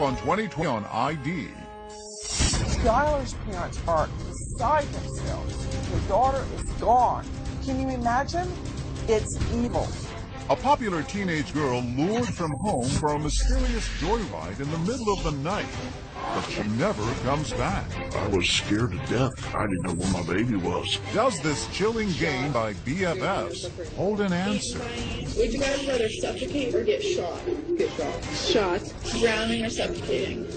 on 2020 on ID. Skylar's parents are beside themselves. Their daughter is gone. Can you imagine? It's evil. A popular teenage girl lured from home for a mysterious joyride in the middle of the night, but she never comes back. I was scared to death. I didn't know where my baby was. Does this chilling game by BFFs hold an answer? Would you guys rather suffocate or get shot? Get shot. Shot. Drowning or suffocating?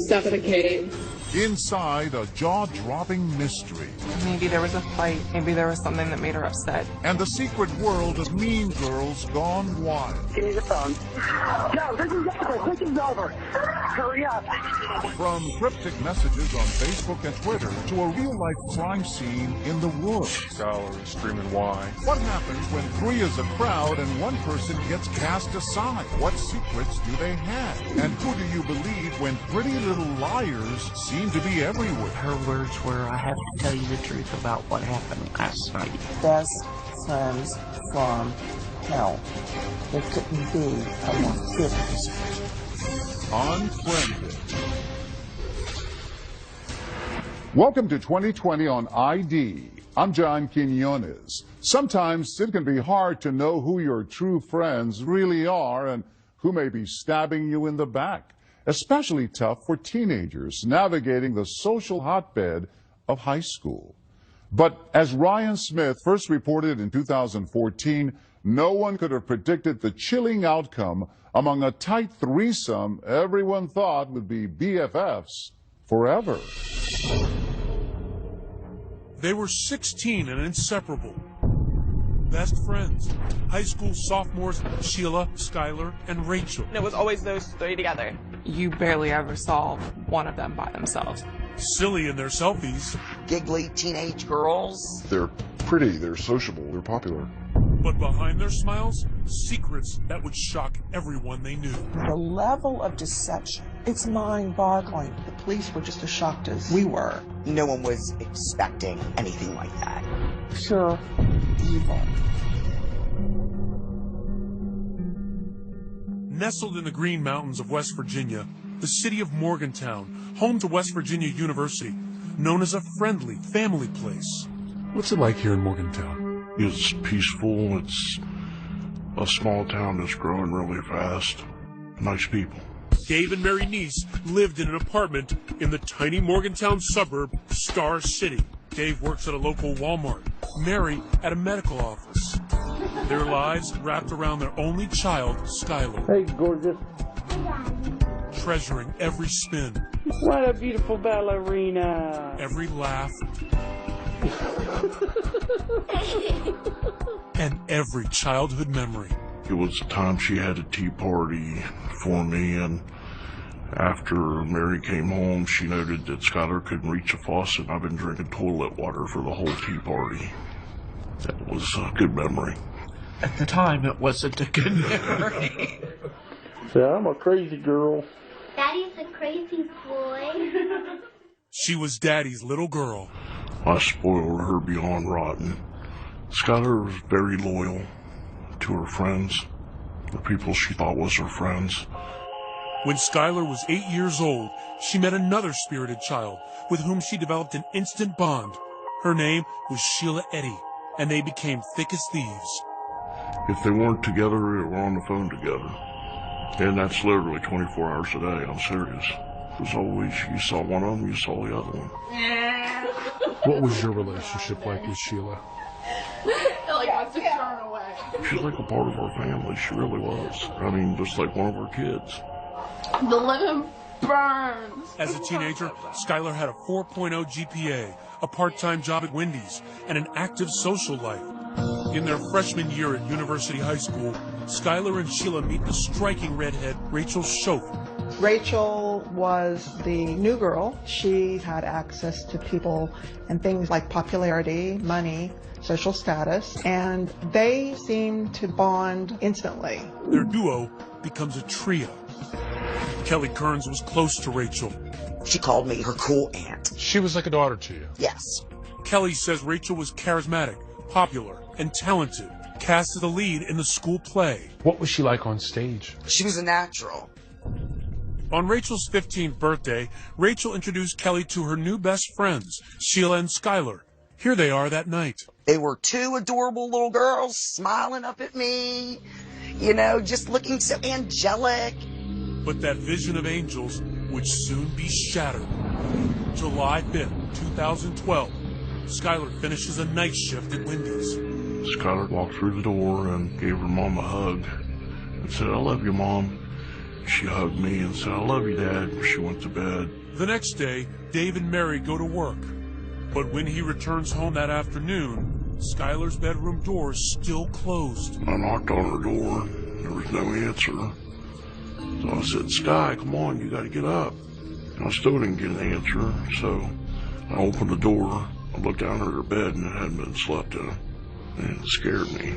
Suffocating. Inside a jaw-dropping mystery. Maybe there was a fight. Maybe there was something that made her upset. And the secret world of mean girls gone wild. Give me the phone. No, this is over. This is over. Hurry up. From cryptic messages on Facebook and Twitter to a real-life crime scene in the woods. Skylar is screaming why. What happens when three is a crowd and one person gets cast aside? What secrets do they have? And who do you believe when Pretty Little Liars seem to be everywhere? Her words were, "I have to tell you the truth about what happened last night." Best friends from hell. There couldn't be a more fitting description. Unfriended. Welcome to 2020 on ID. I'm John Quinones. Sometimes it can be hard to know who your true friends really are and who may be stabbing you in the back. Especially tough for teenagers navigating the social hotbed of high school. But as Ryan Smith first reported in 2014, no one could have predicted the chilling outcome among a tight threesome everyone thought would be BFFs forever. They were 16 and inseparable. Best friends. High school sophomores Sheila, Skylar, and Rachel. It was always those three together. You barely ever saw one of them by themselves. Silly in their selfies. Giggly teenage girls. They're pretty, they're sociable, they're popular. But behind their smiles, secrets that would shock everyone they knew. The level of deception, it's mind-boggling. The police were just as shocked as we were. No one was expecting anything like that. Pure evil. Nestled in the Green Mountains of West Virginia, the city of Morgantown, home to West Virginia University, known as a friendly family place. What's it like here in Morgantown? It's peaceful. It's a small town that's growing really fast. Nice people. Dave and Mary Neese lived in an apartment in the tiny Morgantown suburb, Star City. Dave works at a local Walmart, Mary at a medical office. Their lives wrapped around their only child, Skylar. Hey, gorgeous. Treasuring every spin. What a beautiful ballerina. Every laugh. And every childhood memory. It was the time she had a tea party for me, and after Mary came home, she noted that Skylar couldn't reach a faucet. I've been drinking toilet water for the whole tea party. That was a good memory. At the time, it wasn't a good memory. Yeah, I'm a crazy girl. Daddy's a crazy boy. She was Daddy's little girl. I spoiled her beyond rotten. Skylar was very loyal to her friends, the people she thought was her friends. When Skylar was 8 years old, she met another spirited child with whom she developed an instant bond. Her name was Sheila Eddy, and they became thick as thieves. If they weren't together, they were on the phone together. And that's literally 24 hours a day, I'm serious. It was always, you saw one of them, you saw the other one. What was your relationship like with Sheila? Wants to turn away. She's like a part of our family, she really was. I mean, just like one of our kids. The living burns. As a teenager, Skylar had a 4.0 GPA, a part-time job at Wendy's, and an active social life. In their freshman year at University High School, Skylar and Sheila meet the striking redhead Rachel Schoaf. Rachel was the new girl. She had access to people and things like popularity, money, social status, and they seemed to bond instantly. Their duo becomes a trio. Kelly Kearns was close to Rachel. She called me her cool aunt. She was like a daughter to you? Yes. Kelly says Rachel was charismatic, popular, and talented, cast as the lead in the school play. What was she like on stage? She was a natural. On Rachel's 15th birthday, Rachel introduced Kelly to her new best friends, Sheila and Skylar. Here they are that night. They were two adorable little girls smiling up at me, just looking so angelic. But that vision of angels would soon be shattered. July 5th, 2012, Skylar finishes a night shift at Wendy's. Skylar walked through the door and gave her mom a hug and said, "I love you, Mom." She hugged me and said, "I love you, Dad." She went to bed. The next day, Dave and Mary go to work. But when he returns home that afternoon, Skylar's bedroom door is still closed. I knocked on her door. There was no answer. So I said, "Sky, come on, you gotta get up." And I still didn't get an answer, so I opened the door. I looked down at her bed and it hadn't been slept in. And it scared me.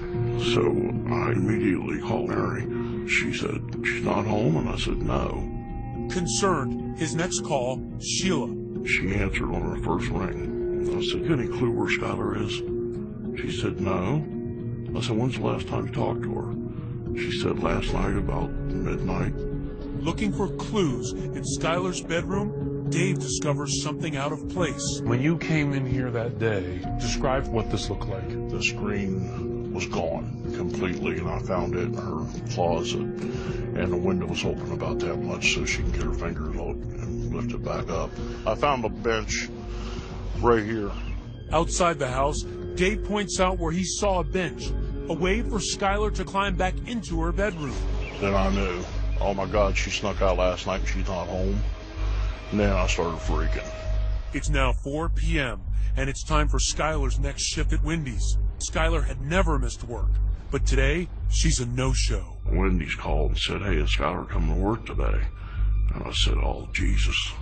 So I immediately called Mary. She said, "She's not home," and I said, "No." Concerned, his next call, Sheila. She answered on her first ring. I said, "You got any clue where Skylar is?" She said, "No." I said, "When's the last time you talked to her?" She said, "Last night about midnight." Looking for clues in Skylar's bedroom, Dave discovers something out of place. When you came in here that day, describe what this looked like. The screen was gone completely, and I found it in her closet, and the window was open about that much so she can get her fingers out and lift it back up. I found a bench right here. Outside the house, Dave points out where he saw a bench, a way for Skylar to climb back into her bedroom. Then I knew, oh my God, she snuck out last night and she's not home. And then I started freaking. It's now 4 p.m., and it's time for Skylar's next shift at Wendy's. Skylar had never missed work, but today, she's a no-show. Wendy's called and said, "Hey, is Skylar coming to work today?" And I said, "Oh, Jesus."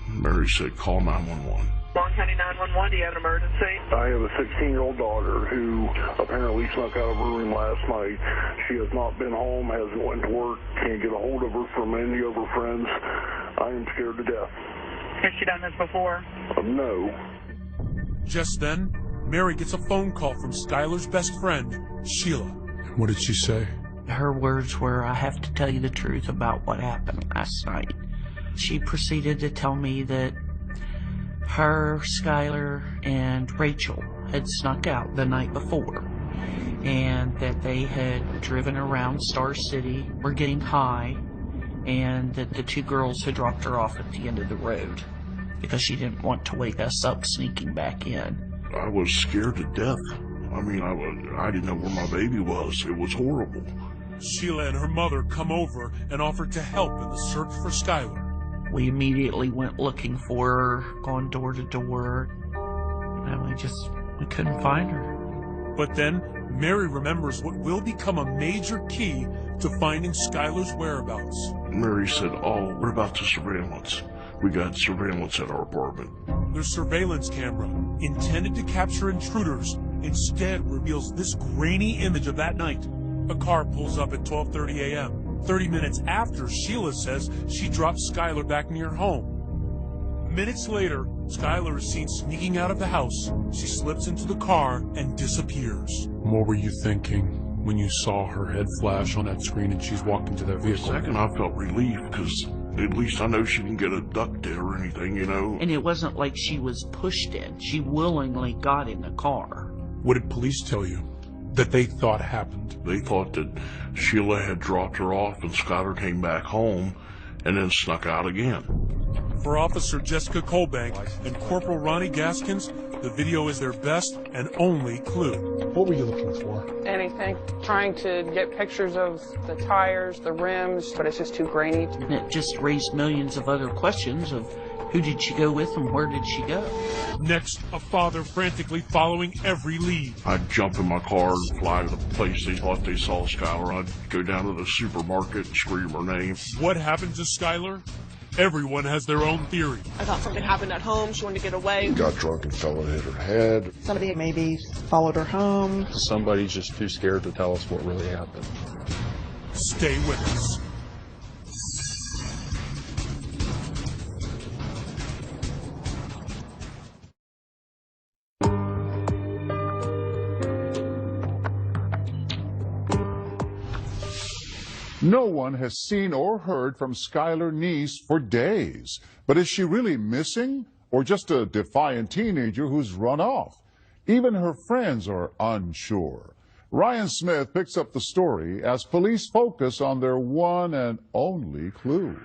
Mary said, "Call 911. Long County 911, do you have an emergency? I have a 16-year-old daughter who apparently snuck out of her room last night. She has not been home, hasn't went to work, can't get a hold of her from any of her friends. I am scared to death. Has she done this before? No." Just then, Mary gets a phone call from Skylar's best friend, Sheila. What did she say? Her words were, "I have to tell you the truth about what happened last night." She proceeded to tell me that her, Skylar, and Rachel had snuck out the night before, and that they had driven around Star City, were getting high, and that the two girls had dropped her off at the end of the road because she didn't want to wake us up sneaking back in. I was scared to death. I mean, I didn't know where my baby was. It was horrible. Sheila and her mother come over and offer to help in the search for Skylar. We immediately went looking for her, gone door to door, and we couldn't find her. But then, Mary remembers what will become a major key to finding Skylar's whereabouts. Mary said, "Oh, what about the surveillance? We got surveillance at our apartment." Their surveillance camera, intended to capture intruders, instead reveals this grainy image of that night. A car pulls up at 12:30 a.m., 30 minutes after Sheila says she dropped Skylar back near home. Minutes later, Skylar is seen sneaking out of the house. She slips into the car and disappears. What were you thinking when you saw her head flash on that screen and she's walking to that vehicle? For a second, I felt relief because at least I know she didn't get abducted or anything, you know. And it wasn't like she was pushed in. She willingly got in the car. What did police tell you that they thought happened? They thought that Sheila had dropped her off and Skylar came back home and then snuck out again. For Officer Jessica Colbank and Corporal Ronnie Gaskins, the video is their best and only clue. What were you looking for? Anything. Trying to get pictures of the tires, the rims, but it's just too grainy. And it just raised millions of other questions of who did she go with and where did she go? Next, a father frantically following every lead. I'd jump in my car and fly to the place they thought they saw Skylar. I'd go down to the supermarket and scream her name. What happened to Skylar? Everyone has their own theory. I thought something happened at home. She wanted to get away. Got drunk and fell and hit her head. Somebody maybe followed her home. Somebody's just too scared to tell us what really happened. Stay with us. No one has seen or heard from Skylar Neese for days. But is she really missing, or just a defiant teenager who's run off? Even her friends are unsure. Ryan Smith picks up the story as police focus on their one and only clue.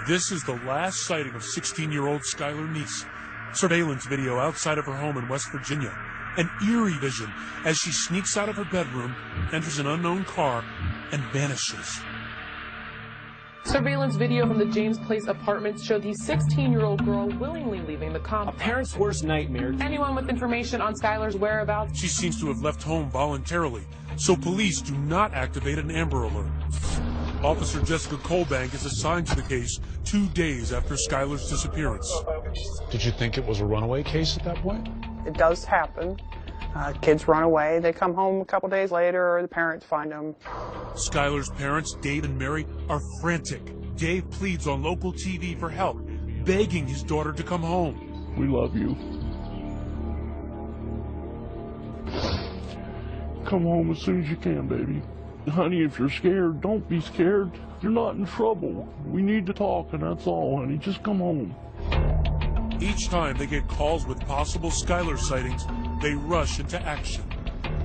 This is the last sighting of 16-year-old Skylar Neese. Surveillance video outside of her home in West Virginia. An eerie vision as she sneaks out of her bedroom, enters an unknown car, and vanishes. Surveillance video from the James Place apartments showed the 16-year-old girl willingly leaving the complex. A parent's worst nightmare. Anyone with information on Skylar's whereabouts? She seems to have left home voluntarily, so police do not activate an Amber Alert. Officer Jessica Colbank is assigned to the case 2 days after Skylar's disappearance. Did you think it was a runaway case at that point? It does happen. Kids run away, they come home a couple days later, or the parents find them. Skylar's parents, Dave and Mary, are frantic. Dave pleads on local TV for help, begging his daughter to come home. We love you. Come home as soon as you can, baby. Honey, if you're scared, don't be scared. You're not in trouble. We need to talk, and that's all, honey. Just come home. Each time they get calls with possible Skylar sightings, they rush into action.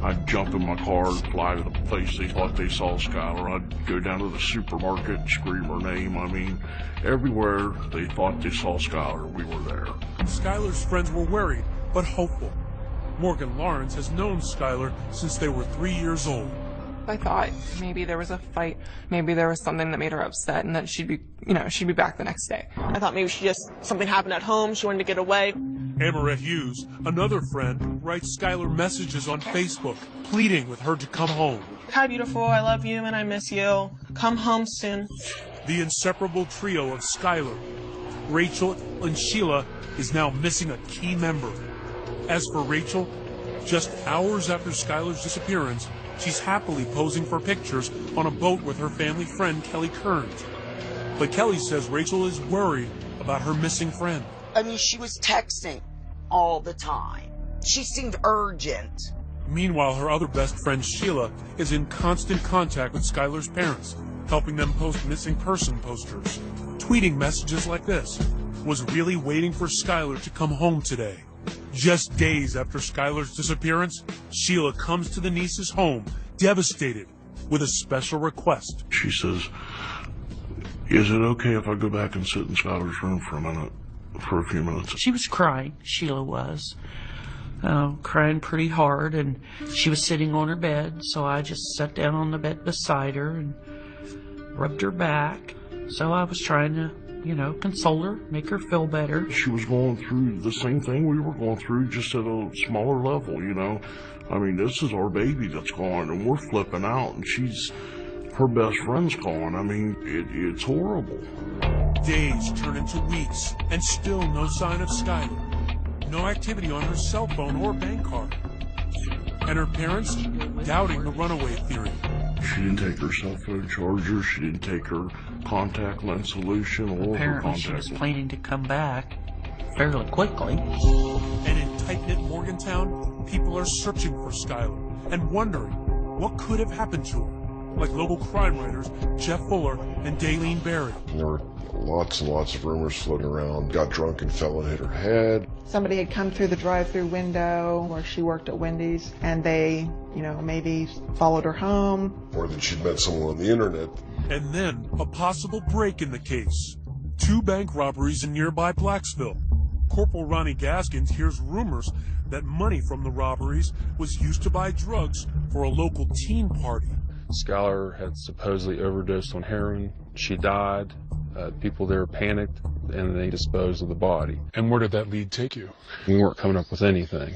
I'd jump in my car and fly to the place they thought they saw Skylar. I'd go down to the supermarket and scream her name. I mean, everywhere they thought they saw Skylar, we were there. Skylar's friends were worried, but hopeful. Morgan Lawrence has known Skylar since they were 3 years old. I thought maybe there was a fight, maybe there was something that made her upset, and that she'd be back the next day. I thought maybe something happened at home, she wanted to get away. Amarette Hughes, another friend, writes Skylar messages on Facebook, pleading with her to come home. Hi, beautiful, I love you and I miss you. Come home soon. The inseparable trio of Skylar, Rachel, and Sheila is now missing a key member. As for Rachel, just hours after Skylar's disappearance, she's happily posing for pictures on a boat with her family friend Kelly Kearns. But Kelly says Rachel is worried about her missing friend. I mean, she was texting all the time. She seemed urgent. Meanwhile, her other best friend Sheila is in constant contact with Skylar's parents, helping them post missing person posters, tweeting messages like this: was really waiting for Skylar to come home today. Just days after Skylar's disappearance, Sheila comes to the Neese's home, devastated, with a special request. She says, is it okay if I go back and sit in Skylar's room for a few minutes? She was crying, Sheila was. Crying pretty hard, and she was sitting on her bed, so I just sat down on the bed beside her and rubbed her back. So I was trying to, console her, make her feel better. She was going through the same thing we were going through, just at a smaller level, I mean, this is our baby that's gone, and we're flipping out, and her best friend's gone. I mean, it's horrible. Days turn into weeks, and still no sign of Skylar. No activity on her cell phone or bank card. And her parents doubting the runaway theory. She didn't take her cell phone charger, she didn't take her contact lens solution or her contact Apparently she was planning to come back fairly quickly. And in tight-knit Morgantown, people are searching for Skylar and wondering what could have happened to her. Like local crime writers Jeff Fuller and Dateline Berry. There were lots and lots of rumors floating around. Got drunk and fell and hit her head. Somebody had come through the drive-through window where she worked at Wendy's, and they, maybe followed her home. Or that she'd met someone on the internet. And then a possible break in the case. 2 bank robberies in nearby Blacksville. Corporal Ronnie Gaskins hears rumors that money from the robberies was used to buy drugs for a local teen party. Skylar had supposedly overdosed on heroin. She died. People there panicked, and they disposed of the body. And where did that lead take you? We weren't coming up with anything.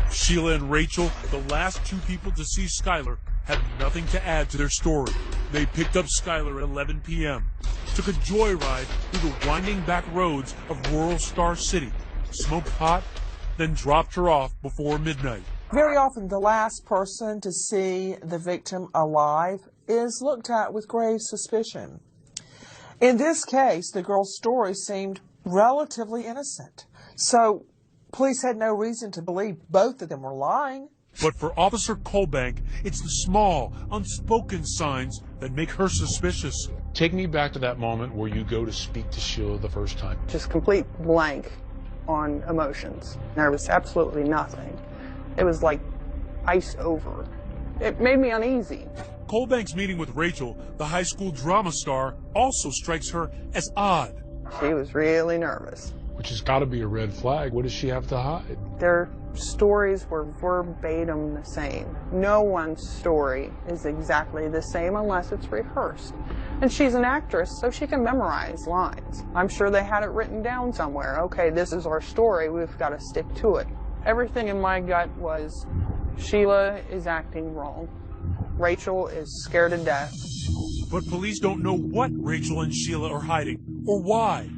Sheila and Rachel, the last 2 people to see Skylar, had nothing to add to their story. They picked up Skylar at 11 p.m., took a joyride through the winding back roads of rural Star City, smoked pot, then dropped her off before midnight. Very often, the last person to see the victim alive is looked at with grave suspicion. In this case, the girl's story seemed relatively innocent. So, police had no reason to believe both of them were lying. But for Officer Colbank, it's the small, unspoken signs that make her suspicious. Take me back to that moment where you go to speak to Sheila the first time. Just complete blank on emotions. There was absolutely nothing. It was like ice over. It made me uneasy. Colbank's meeting with Rachel, the high school drama star, also strikes her as odd. She was really nervous. Which has got to be a red flag. What does she have to hide? Their stories were verbatim the same. No one's story is exactly the same unless it's rehearsed. And she's an actress, so she can memorize lines. I'm sure they had it written down somewhere. Okay, this is our story. We've got to stick to it. Everything in my gut was, Sheila is acting wrong. Rachel is scared to death. But police don't know what Rachel and Sheila are hiding, or why.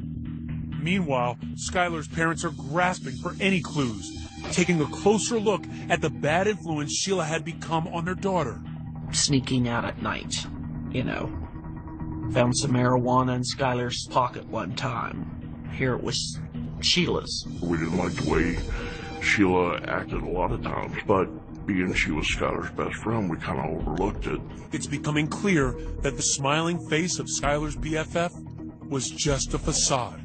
Meanwhile, Skylar's parents are grasping for any clues, taking a closer look at the bad influence Sheila had become on their daughter. Sneaking out at night, you know. Found some marijuana in Skylar's pocket one time. Here it was Sheila's. We didn't like the way Sheila acted a lot of times, but being she was Skylar's best friend, we kind of overlooked it. It's becoming clear that the smiling face of Skylar's BFF was just a facade.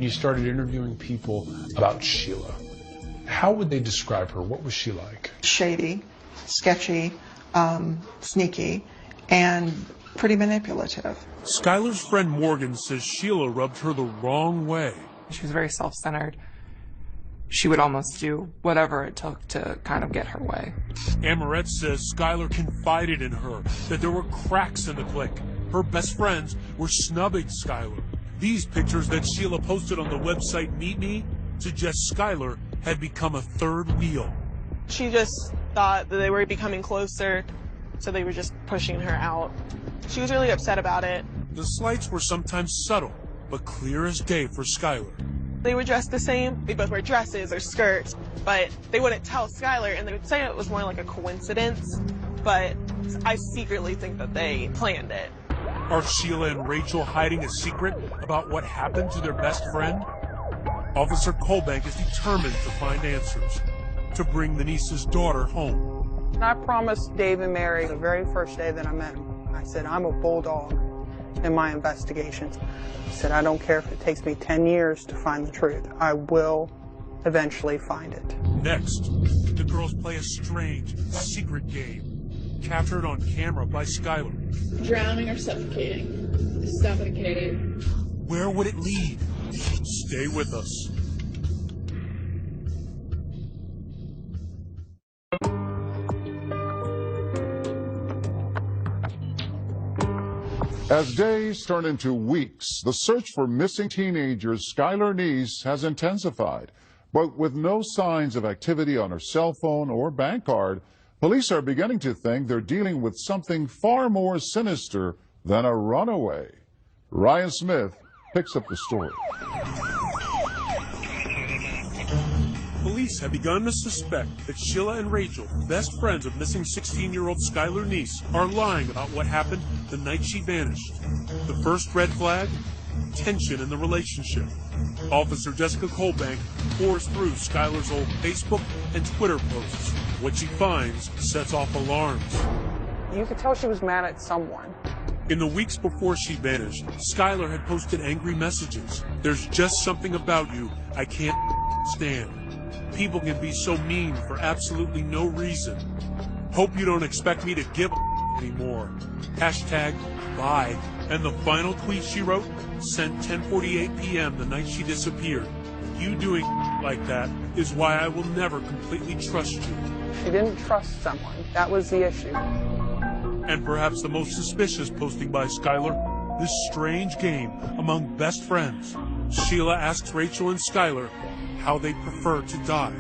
You started interviewing people about Sheila. How would they describe her? What was she like? Shady, sketchy, sneaky, and pretty manipulative. Skylar's friend Morgan says Sheila rubbed her the wrong way. She was very self-centered. She would almost do whatever it took to kind of get her way. Amoret says Skylar confided in her that there were cracks in the clique. Her best friends were snubbing Skylar. These pictures that Sheila posted on the website Meet Me suggest Skylar had become a third wheel. She just thought that they were becoming closer, so they were just pushing her out. She was really upset about it. The slights were sometimes subtle, but clear as day for Skylar. They were dressed the same. They both wear dresses or skirts, but they wouldn't tell Skylar, and they would say it was more like a coincidence, but I secretly think that they planned it. Are Sheila and Rachel hiding a secret about what happened to their best friend? Officer Colbank is determined to find answers, to bring the niece's daughter home. And I promised Dave and Mary the very first day that I met them, I said, I'm a bulldog in my investigations. I said, I don't care if it takes me 10 years to find the truth. I will eventually find it. Next, the girls play a strange, secret game, captured on camera by Skylar. Drowning or suffocating? Suffocating. Where would it lead? Stay with us. As days turn into weeks, the search for missing teenagers Skylar Neese has intensified. But with no signs of activity on her cell phone or bank card, police are beginning to think they're dealing with something far more sinister than a runaway. Ryan Smith picks up the story. Police have begun to suspect that Sheila and Rachel, best friends of missing 16-year-old Skylar Neese, are lying about what happened the night she vanished. The first red flag? Tension in the relationship. Officer Jessica Colbank pours through Skylar's old Facebook and Twitter posts. What she finds sets off alarms. You could tell she was mad at someone. In the weeks before she vanished, Skylar had posted angry messages. There's just something about you I can't stand. People can be so mean for absolutely no reason. Hope you don't expect me to give anymore. Hashtag bye. And the final tweet she wrote, sent 10:48 p.m. the night she disappeared. You doing like that is why I will never completely trust you. She didn't trust someone. That was the issue. And perhaps the most suspicious posting by Skylar, this strange game among best friends. Sheila asks Rachel and Skylar how they prefer to die.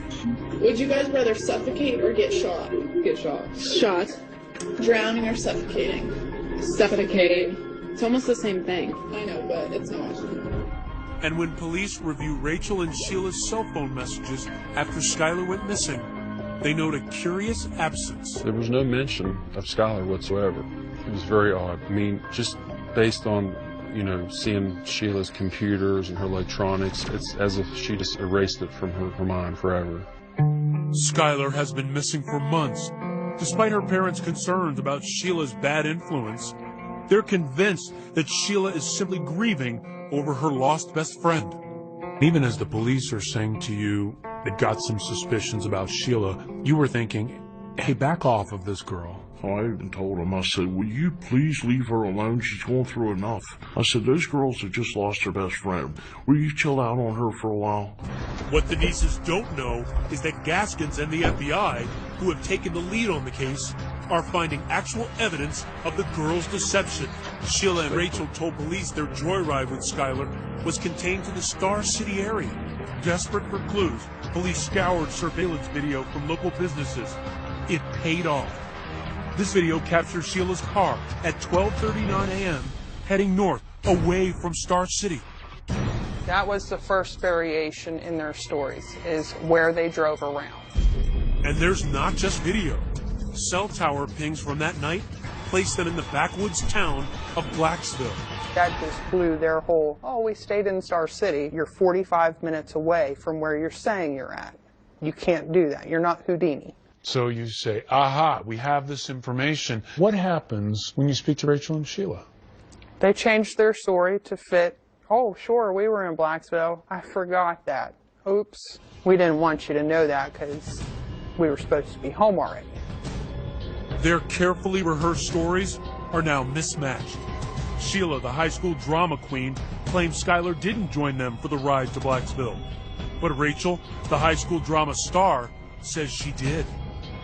Would you guys rather suffocate or get shot? Get shot. Shot. Drowning or suffocating? Suffocating. It's almost the same thing. I know, but it's not. And when police review Rachel and Sheila's cell phone messages after Skylar went missing, they note a curious absence. There was no mention of Skylar whatsoever. It was very odd. I mean, just based on, seeing Sheila's computers and her electronics, it's as if she just erased it from her mind forever. Skylar has been missing for months. Despite her parents' concerns about Sheila's bad influence, they're convinced that Sheila is simply grieving over her lost best friend. Even as the police are saying to you they've got some suspicions about Sheila, you were thinking, hey, back off of this girl. I even told him, I said, will you please leave her alone? She's going through enough. I said, those girls have just lost their best friend. Will you chill out on her for a while? What the nieces don't know is that Gaskins and the FBI, who have taken the lead on the case, are finding actual evidence of the girls' deception. Sheila and Rachel told police their joyride with Skylar was contained to the Star City area. Desperate for clues, police scoured surveillance video from local businesses. It paid off. This video captures Sheila's car at 12:39 a.m. heading north, away from Star City. That was the first variation in their stories, is where they drove around. And there's not just video. Cell tower pings from that night placed them in the backwoods town of Blacksville. That just blew their whole, oh, we stayed in Star City. You're 45 minutes away from where you're saying you're at. You can't do that. You're not Houdini. So you say, aha, we have this information. What happens when you speak to Rachel and Sheila? They changed their story to fit, oh, sure, we were in Blacksville. I forgot that. Oops. We didn't want you to know that because we were supposed to be home already. Their carefully rehearsed stories are now mismatched. Sheila, the high school drama queen, claims Skylar didn't join them for the ride to Blacksville. But Rachel, the high school drama star, says she did.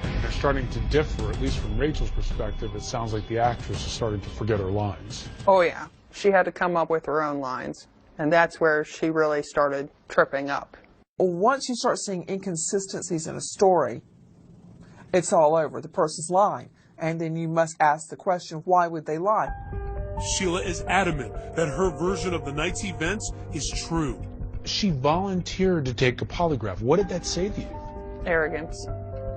They're starting to differ, at least from Rachel's perspective. It sounds like the actress is starting to forget her lines. Oh, yeah. She had to come up with her own lines. And that's where she really started tripping up. Once you start seeing inconsistencies in a story, it's all over. The person's lying. And then you must ask the question, why would they lie? Sheila is adamant that her version of the night's events is true. She volunteered to take a polygraph. What did that say to you? Arrogance.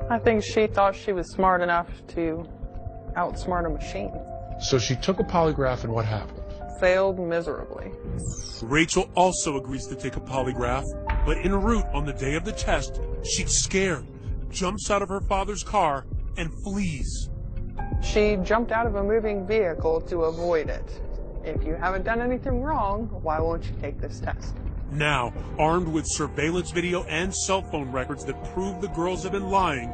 I think she thought she was smart enough to outsmart a machine. So she took a polygraph, and what happened? Failed miserably. Rachel also agrees to take a polygraph, but en route on the day of the test, she's scared, jumps out of her father's car, and flees. She jumped out of a moving vehicle to avoid it. If you haven't done anything wrong, why won't you take this test? Now, armed with surveillance video and cell phone records that prove the girls have been lying,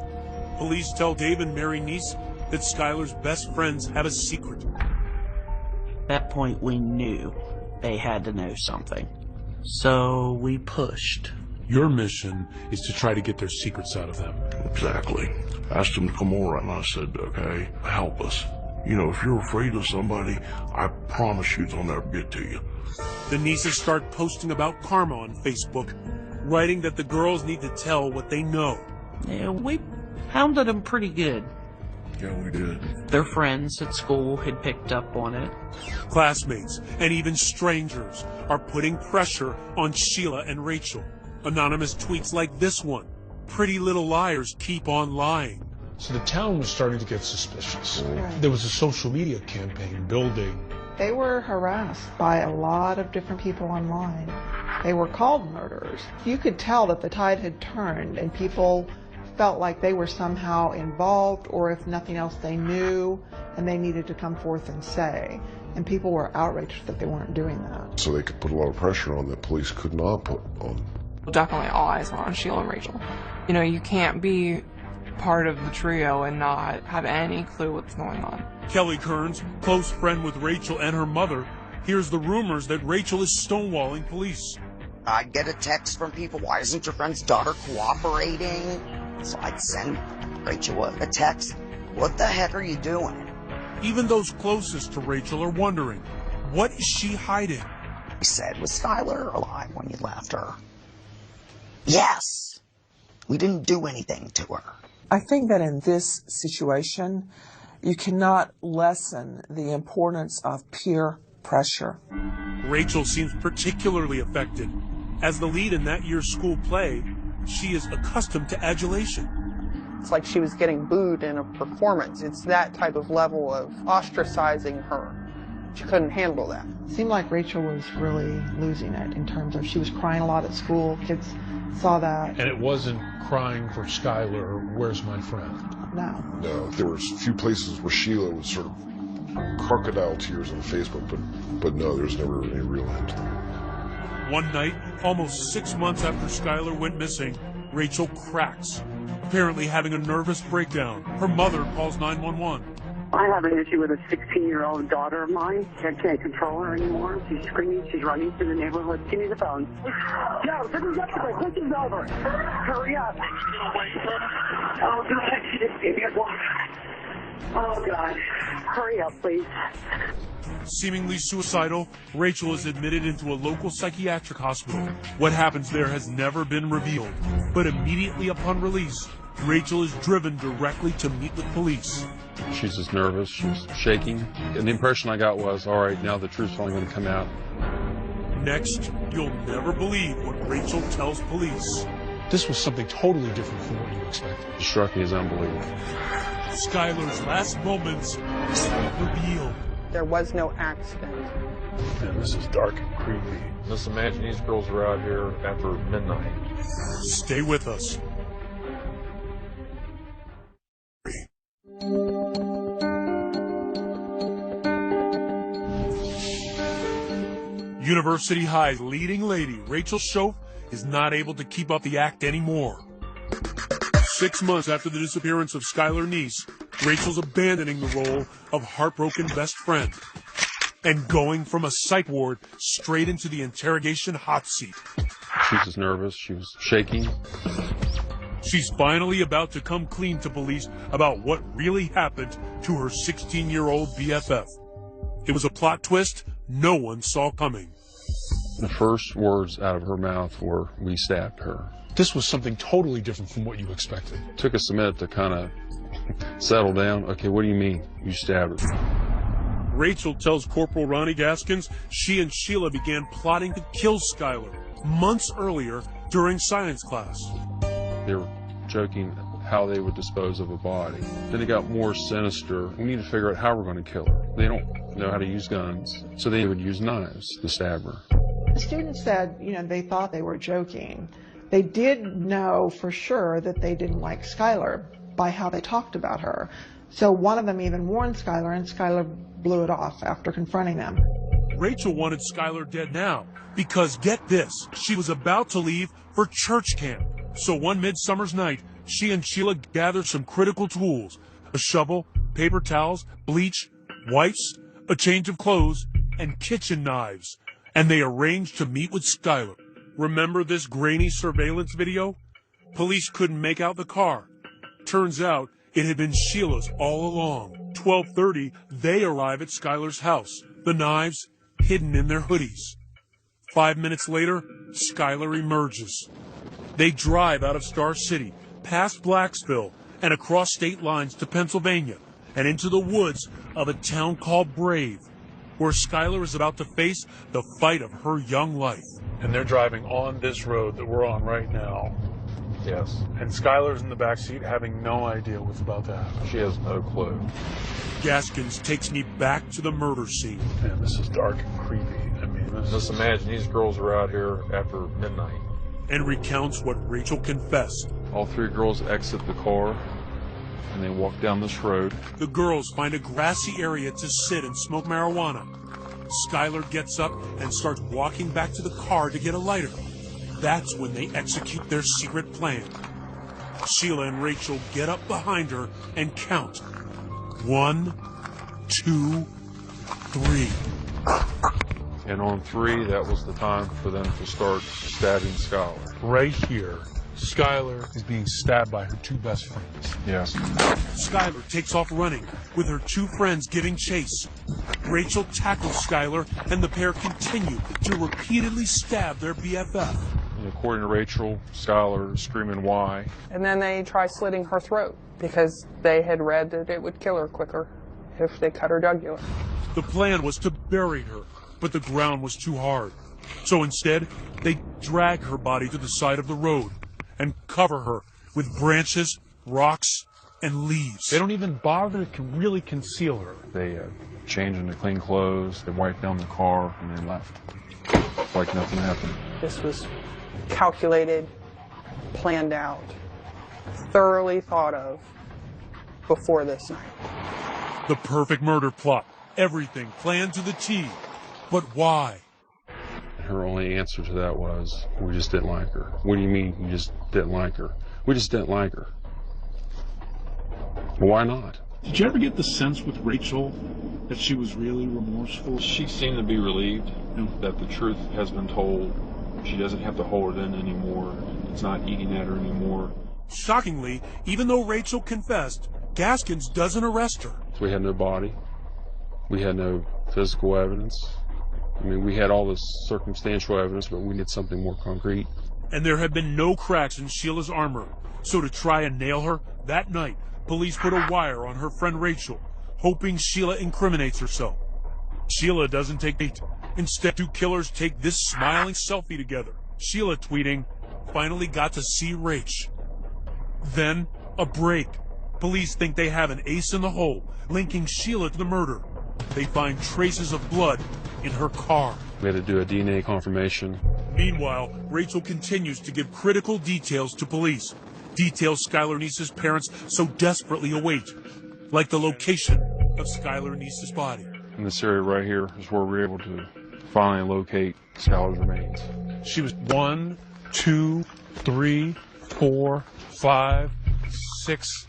police tell Dave and Mary Neese that Skylar's best friends have a secret. At that point, we knew they had to know something. So we pushed. Your mission is to try to get their secrets out of them. Exactly. Asked them to come over, and I said, okay, help us. You know, if you're afraid of somebody, I promise you they'll never get to you. The nieces start posting about karma on Facebook, writing that the girls need to tell what they know. Yeah, we hounded them pretty good. Yeah, we did. Their friends at school had picked up on it. Classmates and even strangers are putting pressure on Sheila and Rachel. Anonymous tweets like this one. Pretty little liars keep on lying. So the town was starting to get suspicious. There was a social media campaign building. They were harassed by a lot of different people online. They were called murderers. You could tell that the tide had turned and people felt like they were somehow involved, or if nothing else, they knew and they needed to come forth and say. And people were outraged that they weren't doing that. So they could put a lot of pressure on that police could not put on. Definitely all eyes were on Sheila and Rachel. You know, you can't be part of the trio and not have any clue what's going on. Kelly Kearns, close friend with Rachel and her mother, hears the rumors that Rachel is stonewalling police. I'd get a text from people, why isn't your friend's daughter cooperating? So I'd send Rachel a text, what the heck are you doing? Even those closest to Rachel are wondering, what is she hiding? He said, was Skylar alive when you left her? Yes. We didn't do anything to her. I think that in this situation, you cannot lessen the importance of peer pressure. Rachel seems particularly affected. As the lead in that year's school play, she is accustomed to adulation. It's like she was getting booed in a performance. It's that type of level of ostracizing her. She couldn't handle that. It seemed like Rachel was really losing it in terms of she was crying a lot at school. Kids saw that. And it wasn't crying for Skylar, where's my friend? No. No, there was a few places where Sheila was sort of crocodile tears on Facebook, but no, there's never any real hint. One night, almost 6 months after Skylar went missing, Rachel cracks, apparently having a nervous breakdown. Her mother calls 911. I have an issue with a 16-year-old daughter of mine. I can't control her anymore. She's screaming. She's running through the neighborhood. Give me the phone. Joe, this is over. This is over. Hurry up. Oh, God. She just gave me a block. Oh, God. Hurry up, please. Seemingly suicidal, Rachel is admitted into a local psychiatric hospital. What happens there has never been revealed. But immediately upon release, Rachel is driven directly to meet with police. She's just nervous, she's shaking. And the impression I got was, all right, now the truth's finally going to come out. Next, you'll never believe what Rachel tells police. This was something totally different from what you expected. It struck me as unbelievable. Skylar's last moments revealed. There was no accident. Man, this is dark and creepy. Just imagine these girls are out here after midnight. Stay with us. University High's leading lady, Rachel Schoaf, is not able to keep up the act anymore. 6 months after the disappearance of Skylar Neese, Rachel's abandoning the role of heartbroken best friend and going from a psych ward straight into the interrogation hot seat. She was nervous, she was shaking. She's finally about to come clean to police about what really happened to her 16-year-old BFF. It was a plot twist no one saw coming. The first words out of her mouth were, "We stabbed her." This was something totally different from what you expected. It took us a minute to kind of settle down. Okay, what do you mean you stabbed her? Rachel tells Corporal Ronnie Gaskins she and Sheila began plotting to kill Skylar months earlier during science class. They were joking how they would dispose of a body. Then it got more sinister. We need to figure out how we're going to kill her. They don't know how to use guns, so they would use knives to stab her. The students said, they thought they were joking. They did know for sure that they didn't like Skylar by how they talked about her. So one of them even warned Skylar, and Skylar blew it off after confronting them. Rachel wanted Skylar dead now because, get this, she was about to leave for church camp. So one midsummer's night, she and Sheila gathered some critical tools: a shovel, paper towels, bleach, wipes, a change of clothes, and kitchen knives. And they arranged to meet with Skylar. Remember this grainy surveillance video? Police couldn't make out the car. Turns out it had been Sheila's all along. 12:30, they arrive at Skylar's house, the knives hidden in their hoodies. 5 minutes later, Skylar emerges. They drive out of Star City, past Blacksville, and across state lines to Pennsylvania, and into the woods of a town called Brave, where Skylar is about to face the fight of her young life. And they're driving on this road that we're on right now. Yes. And Skylar's in the backseat having no idea what's about to happen. She has no clue. Gaskins takes me back to the murder scene. Man, this is dark and creepy. Just imagine these girls are out here after midnight. And recounts what Rachel confessed. All three girls exit the car, and they walk down this road. The girls find a grassy area to sit and smoke marijuana. Skylar gets up and starts walking back to the car to get a lighter. That's when they execute their secret plan. Sheila and Rachel get up behind her and count. 1, 2, 3. And on 3, that was the time for them to start stabbing Skylar. Right here, Skylar is being stabbed by her two best friends. Yes. Skylar takes off running, with her two friends giving chase. Rachel tackles Skylar, and the pair continue to repeatedly stab their BFF. And according to Rachel, Skylar is screaming, "Why?" And then they try slitting her throat because they had read that it would kill her quicker if they cut her jugular. The plan was to bury her, but the ground was too hard. So instead, they drag her body to the side of the road and cover her with branches, rocks, and leaves. They don't even bother to really conceal her. They change into clean clothes, they wipe down the car, and they left. Like nothing happened. This was calculated, planned out, thoroughly thought of before this night. The perfect murder plot. Everything planned to the T. But why? Her only answer to that was, we just didn't like her. What do you mean you just didn't like her? We just didn't like her. Well, why not? Did you ever get the sense with Rachel that she was really remorseful? She seemed to be relieved that the truth has been told. She doesn't have to hold it in anymore. It's not eating at her anymore. Shockingly, even though Rachel confessed, Gaskins doesn't arrest her. We had no body. We had no physical evidence. I mean, we had all this circumstantial evidence, but we needed something more concrete. And there had been no cracks in Sheila's armor. So to try and nail her, that night, police put a wire on her friend Rachel, hoping Sheila incriminates herself. Sheila doesn't take bait. Instead, two killers take this smiling selfie together. Sheila tweeting, "Finally got to see Rach." Then, a break. Police think they have an ace in the hole, linking Sheila to the murder. They find traces of blood in her car. We had to do a DNA confirmation. Meanwhile, Rachel continues to give critical details to police. Details Skylar Neese's parents so desperately await, like the location of Skylar Neese's body. In this area right here is where we were able to finally locate Skylar's remains. She was 1, 2, 3, 4, 5, 6,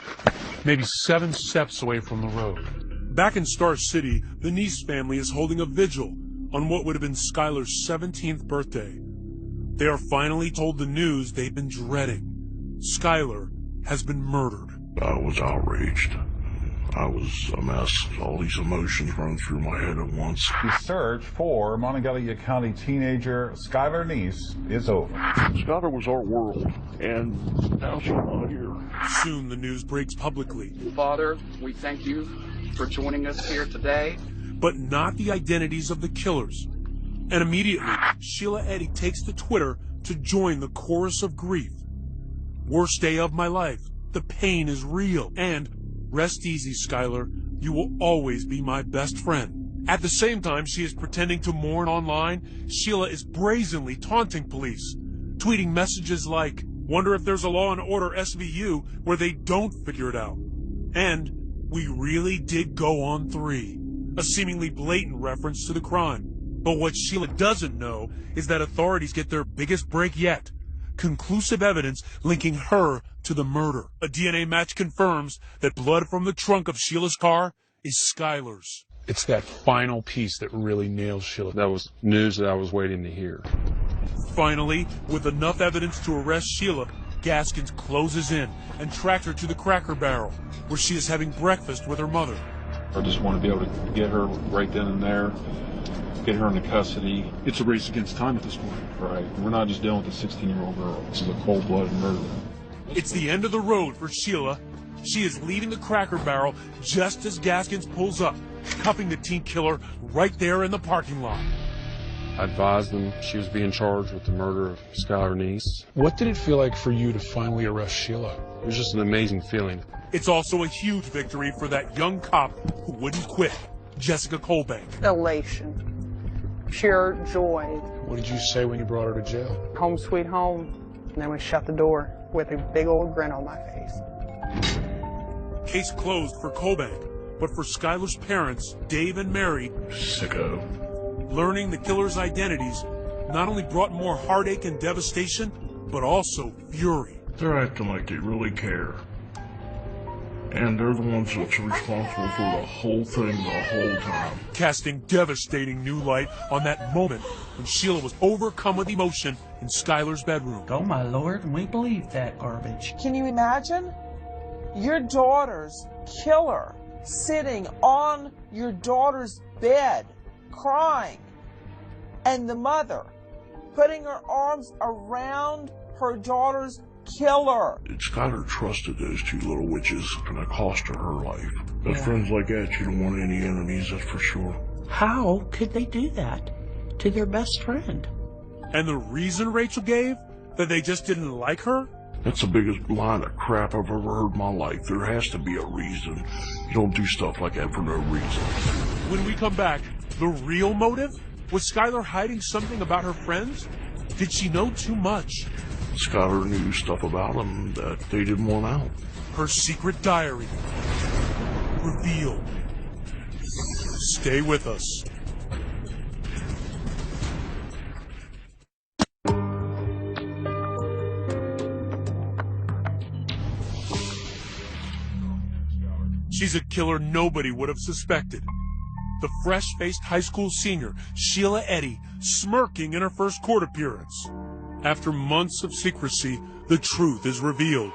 maybe 7 steps away from the road. Back in Star City, the Neese family is holding a vigil on what would have been Skylar's 17th birthday. They are finally told the news they've been dreading. Skylar has been murdered. I was outraged. I was a mess. All these emotions running through my head at once. The search for Monongalia County teenager Skylar Neese is over. Skylar was our world, and now she's not here. Soon the news breaks publicly. Father, we thank you for joining us here today. But not the identities of the killers. And immediately, Sheila Eddy takes to Twitter to join the chorus of grief. Worst day of my life. The pain is real. And rest easy, Skylar. You will always be my best friend. At the same time she is pretending to mourn online, Sheila is brazenly taunting police, tweeting messages like, "Wonder if there's a Law and Order SVU where they don't figure it out." And "We really did go on 3. A seemingly blatant reference to the crime. But what Sheila doesn't know is that authorities get their biggest break yet. Conclusive evidence linking her to the murder. A DNA match confirms that blood from the trunk of Sheila's car is Skylar's. It's that final piece that really nails Sheila. That was news that I was waiting to hear. Finally, with enough evidence to arrest Sheila, Gaskins closes in and tracks her to the Cracker Barrel, where she is having breakfast with her mother. I just want to be able to get her right then and there, get her into custody. It's a race against time at this point. Right. We're not just dealing with a 16-year-old girl. This is a cold-blooded murder. It's the end of the road for Sheila. She is leaving the Cracker Barrel just as Gaskins pulls up, cuffing the teen killer right there in the parking lot. I advised them she was being charged with the murder of Skylar Neese. What did it feel like for you to finally arrest Sheila? It was just an amazing feeling. It's also a huge victory for that young cop who wouldn't quit, Jessica Colbank. Elation. Pure joy. What did you say when you brought her to jail? Home sweet home. And then we shut the door with a big old grin on my face. Case closed for Colbank, but for Skylar's parents, Dave and Mary, Sicko. Learning the killer's identities not only brought more heartache and devastation, but also fury. They're acting like they really care. And they're the ones that's responsible for the whole thing the whole time. Casting devastating new light on that moment when Sheila was overcome with emotion in Skylar's bedroom. Oh my lord, we believe that garbage. Can you imagine? Your daughter's killer sitting on your daughter's bed, crying, and the mother putting her arms around her daughter's killer. Skylar trusted those two little witches, and it cost her life. But friends like that, you don't want any enemies, that's for sure. How could they do that to their best friend? And the reason Rachel gave? That they just didn't like her? That's the biggest line of crap I've ever heard in my life. There has to be a reason. You don't do stuff like that for no reason. When we come back, the real motive? Was Skylar hiding something about her friends? Did she know too much? Skylar knew stuff about him that they didn't want out. Her secret diary revealed. Stay with us. She's a killer nobody would have suspected. The fresh-faced high school senior, Sheila Eddy, smirking in her first court appearance. After months of secrecy, the truth is revealed.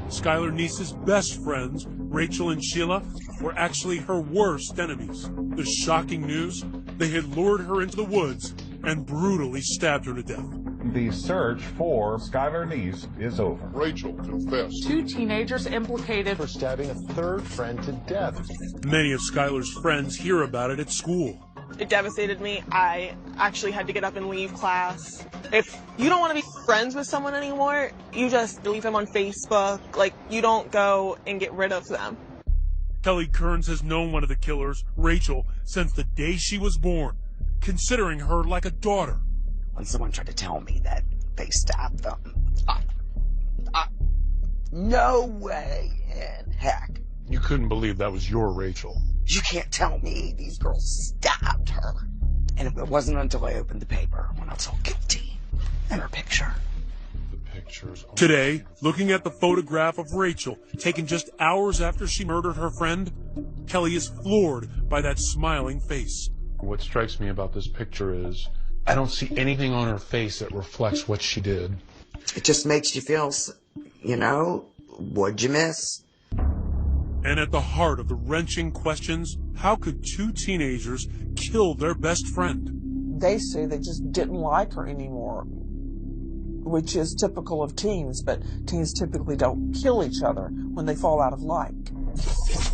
Skylar Neese's best friends, Rachel and Sheila, were actually her worst enemies. The shocking news, they had lured her into the woods and brutally stabbed her to death. The search for Skylar Neese is over. Rachel confessed. 2 teenagers implicated for stabbing a third friend to death. Many of Skylar's friends hear about it at school. It devastated me. I actually had to get up and leave class. If you don't want to be friends with someone anymore, you just delete them on Facebook. Like, you don't go and get rid of them. Kelly Kearns has known one of the killers, Rachel, since the day she was born, considering her like a daughter. When someone tried to tell me that they stabbed them, no way in heck. You couldn't believe that was your Rachel. You can't tell me these girls stabbed her. And it wasn't until I opened the paper when I saw guilty and her picture. Today, looking at the photograph of Rachel, taken just hours after she murdered her friend, Kelly is floored by that smiling face. What strikes me about this picture is I don't see anything on her face that reflects what she did. It just makes you feel, you know, what'd you miss? And at the heart of the wrenching questions, how could 2 teenagers kill their best friend? They say they just didn't like her anymore, which is typical of teens, but teens typically don't kill each other when they fall out of like.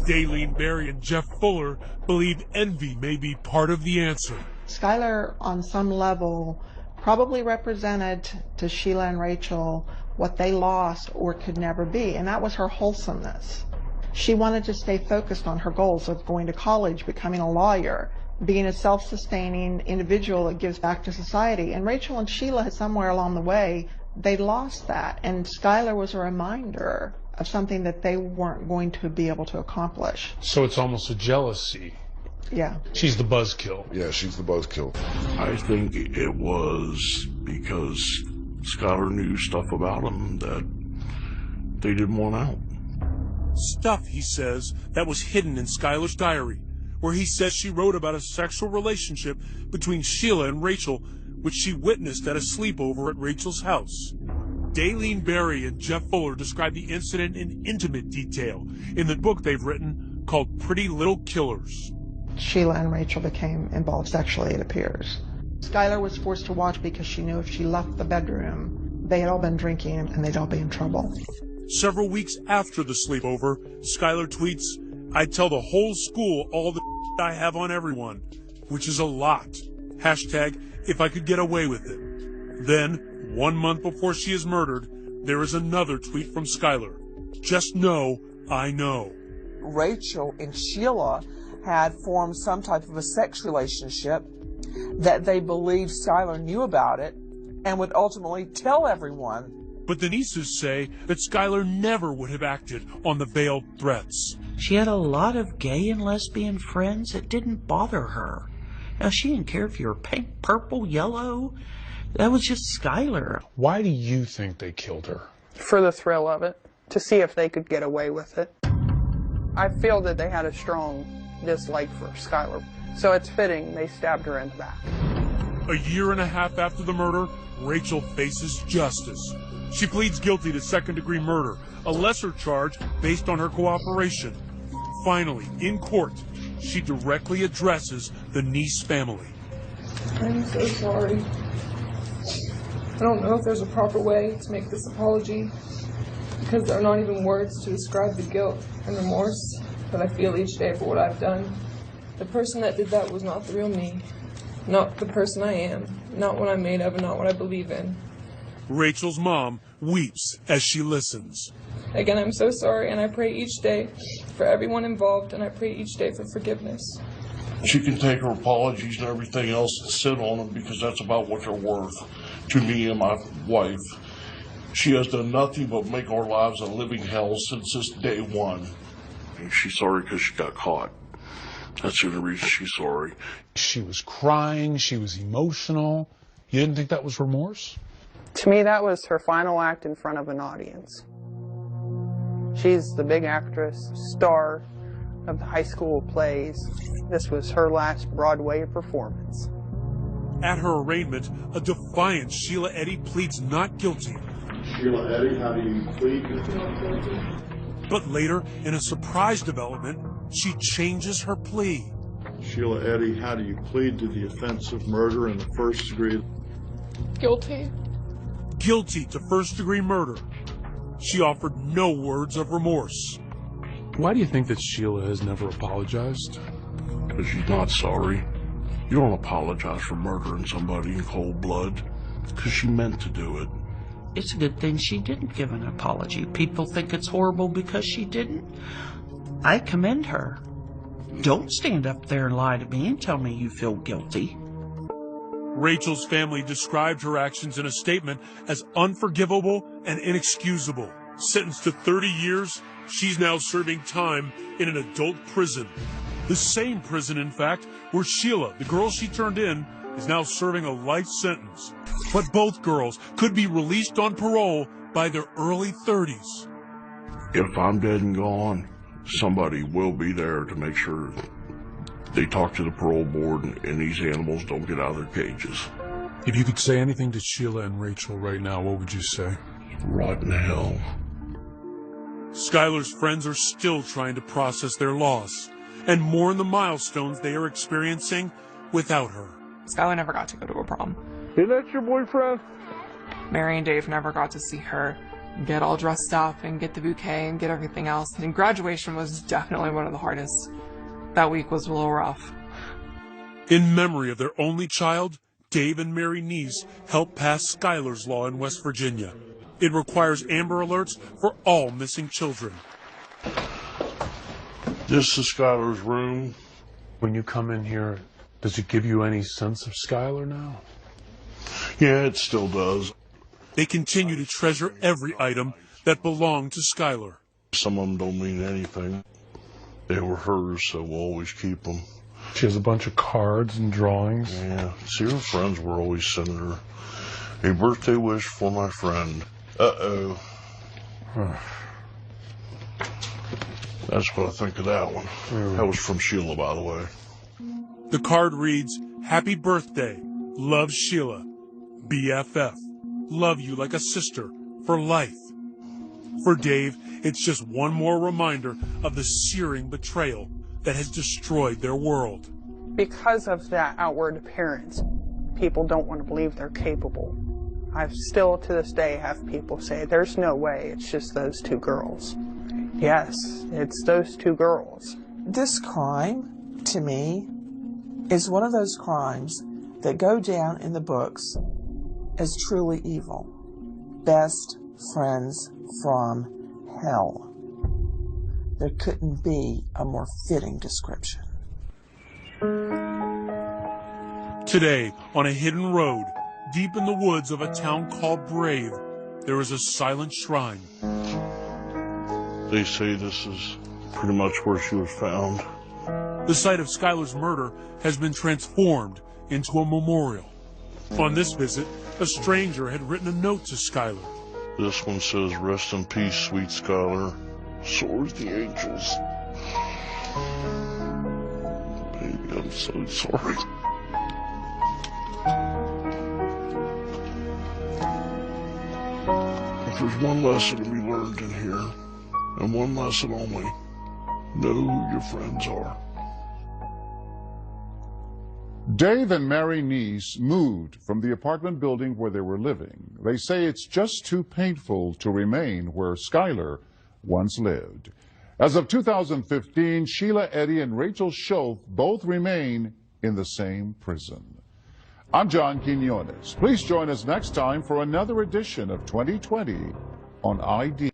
Dateline Berry and Jeff Fuller believe envy may be part of the answer. Skylar, on some level, probably represented to Sheila and Rachel what they lost or could never be, and that was her wholesomeness. She wanted to stay focused on her goals of going to college, becoming a lawyer, being a self-sustaining individual that gives back to society. And Rachel and Sheila, somewhere along the way, they lost that. And Skylar was a reminder of something that they weren't going to be able to accomplish. So it's almost a jealousy. Yeah. She's the buzzkill. Yeah, she's the buzzkill. I think it was because Skylar knew stuff about him that they didn't want out. Stuff, he says, that was hidden in Skylar's diary, where he says she wrote about a sexual relationship between Sheila and Rachel, which she witnessed at a sleepover at Rachel's house. Dateline Berry and Jeff Fuller describe the incident in intimate detail in the book they've written called Pretty Little Killers. Sheila and Rachel became involved sexually, it appears. Skylar was forced to watch because she knew if she left the bedroom, they had all been drinking and they'd all be in trouble. Several weeks after the sleepover, Skylar tweets, "I'd tell the whole school all the I have on everyone," which is a lot. Hashtag, if I could get away with it. Then, 1 month before she is murdered, there is another tweet from Skylar. "Just know, I know." Rachel and Sheila had formed some type of a sex relationship that they believed Skylar knew about it and would ultimately tell everyone. But the nieces say that Skylar never would have acted on the veiled threats. She had a lot of gay and lesbian friends. It didn't bother her. Now, she didn't care if you were pink, purple, yellow. That was just Skylar. Why do you think they killed her? For the thrill of it, to see if they could get away with it. I feel that they had a strong dislike for Skylar, so it's fitting they stabbed her in the back. A year and a half after the murder, Rachel faces justice. She pleads guilty to second-degree murder, a lesser charge based on her cooperation. Finally, in court, she directly addresses the Neese family. I'm so sorry. I don't know if there's a proper way to make this apology, because there are not even words to describe the guilt and remorse that I feel each day for what I've done. The person that did that was not the real me, not the person I am, not what I'm made of, and not what I believe in. Rachel's mom weeps as she listens. Again, I'm so sorry, and I pray each day for everyone involved, and I pray each day for forgiveness. She can take her apologies and everything else and sit on them because that's about what they're worth to me and my wife. She has done nothing but make our lives a living hell since this day one. And she's sorry because she got caught. That's the only reason she's sorry. She was crying, she was emotional. You didn't think that was remorse? To me, that was her final act in front of an audience. She's the big actress, star of the high school plays. This was her last Broadway performance. At her arraignment, a defiant Sheila Eddy pleads not guilty. Sheila Eddy, how do you plead? Not guilty. But later, in a surprise development, she changes her plea. Sheila Eddy, how do you plead to the offense of murder in the first degree? Guilty. Guilty to first-degree murder. She offered no words of remorse. Why do you think that Sheila has never apologized? Because she's not sorry. You don't apologize for murdering somebody in cold blood. Because she meant to do it. It's a good thing she didn't give an apology. People think it's horrible because she didn't. I commend her. Don't stand up there and lie to me and tell me you feel guilty. Rachel's family described her actions in a statement as unforgivable and inexcusable. Sentenced to 30 years, she's now serving time in an adult prison. The same prison, in fact, where Sheila, the girl she turned in, is now serving a life sentence. But both girls could be released on parole by their early 30s. If I'm dead and gone, somebody will be there to make sure they talk to the parole board and these animals don't get out of their cages. If you could say anything to Sheila and Rachel right now, what would you say? Rotten hell. Skylar's friends are still trying to process their loss and mourn the milestones they are experiencing without her. Skylar never got to go to a prom. Isn't that your boyfriend? Mary and Dave never got to see her get all dressed up and get the bouquet and get everything else. And graduation was definitely one of the hardest. That week was a little rough. In memory of their only child, Dave and Mary Neese helped pass Skylar's Law in West Virginia. It requires Amber Alerts for all missing children. This is Skylar's room. When you come in here, does it give you any sense of Skylar now? Yeah, it still does. They continue to treasure every item that belonged to Skylar. Some of them don't mean anything. They were hers, so we'll always keep them. She has a bunch of cards and drawings. Yeah, see, her friends were always sending her a birthday wish for my friend. Uh-oh. That's what I think of that one. That was from Sheila, by the way. The card reads, "Happy birthday, love Sheila, BFF, love you like a sister for life." For Dave, it's just one more reminder of the searing betrayal that has destroyed their world. Because of that outward appearance, people don't want to believe they're capable. I still to this day have people say, there's no way, it's just those two girls. Yes, it's those two girls. This crime, to me, is one of those crimes that go down in the books as truly evil. Best friends from hell. There couldn't be a more fitting description. Today, on a hidden road, deep in the woods of a town called Brave, there is a silent shrine. They say this is pretty much where she was found. The site of Skylar's murder has been transformed into a memorial. On this visit, a stranger had written a note to Skylar. This one says, "Rest in peace, sweet Skylar. Soars the angels." Baby, I'm so sorry. If there's one lesson to be learned in here, and one lesson only, know who your friends are. Dave and Mary Neese moved from the apartment building where they were living. They say it's just too painful to remain where Skylar once lived. As of 2015, Sheila Eddy and Rachel Schultz both remain in the same prison. I'm John Quinones. Please join us next time for another edition of 2020 on ID.